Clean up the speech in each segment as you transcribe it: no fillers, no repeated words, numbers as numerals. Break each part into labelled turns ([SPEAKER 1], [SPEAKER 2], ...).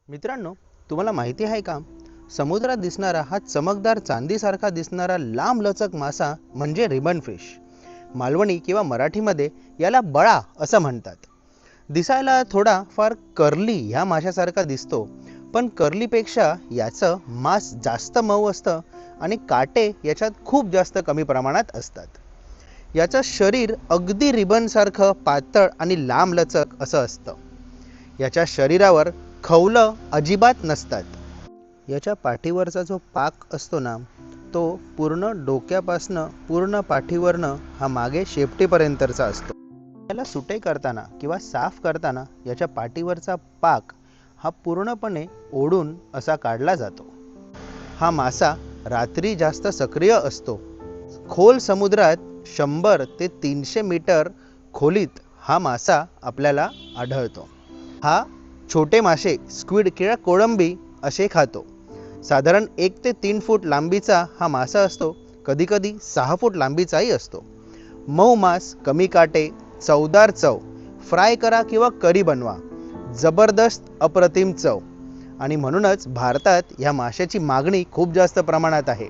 [SPEAKER 1] मित्रांनो, तुम्हाला माहिती आहे का? समुद्रात दिसणारा हा चमकदार चांदीसारखा दिसणारा लांबलचक मासा म्हणजे रिबन फिश. मालवणी किंवा मराठीमध्ये याला बळा असं म्हणतात. दिसायला थोडा फार कर्ली ह्या माशासारखा दिसतो, पण कर्लीपेक्षा याचं मांस जास्त मऊ असतं आणि काटे याच्यात खूप जास्त कमी प्रमाणात असतात. याचं शरीर अगदी रिबनसारखं पातळ आणि लांबलचक असं असतं. याच्या शरीरावर खवलं अजिबात नसतात. याच्या पाठीवरचा जो पाक असतो ना, तो पूर्ण डोक्यापासनं पूर्ण पाठीवरनं हा मागे शेपटीपर्यंतचा असतो. याला सुटे करताना किंवा साफ करताना याच्या पाठीवरचा पाक हा पूर्णपणे ओढून असा काढला जातो. हा मासा रात्री जास्त सक्रिय असतो. खोल समुद्रात 100 ते 300 मीटर खोलीत हा मासा आपल्याला आढळतो. हा छोटे मासे, स्क्विड किंवा कोळंबी असे खातो. साधारण 1 ते 3 फूट लांबीचा हा मासा असतो. कधीकधी 6 फूट लांबीचाही असतो. मऊ मांस, कमी काटे, चवदार चव. फ्राय करा किंवा करी बनवा. जबरदस्त अप्रतिम चव. आणि म्हणूनच भारतात या माशाची मागणी खूप जास्त प्रमाणात आहे.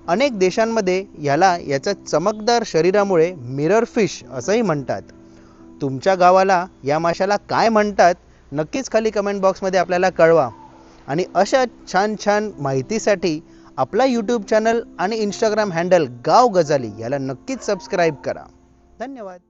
[SPEAKER 1] अनेक देशांमध्ये याला याच्या चमकदार शरीरामुळे मिरर फिश असंही म्हणतात. तुमच्या गावाला या माशाला काय म्हणतात नक्कीच खाली कमेंट बॉक्समध्ये आपल्याला कळवा. आणि अशा छान छान माहितीसाठी आपला यूट्यूब चॅनल आणि इंस्टाग्राम हँडल गाव गजाली याला नक्कीच सबस्क्राईब करा. धन्यवाद.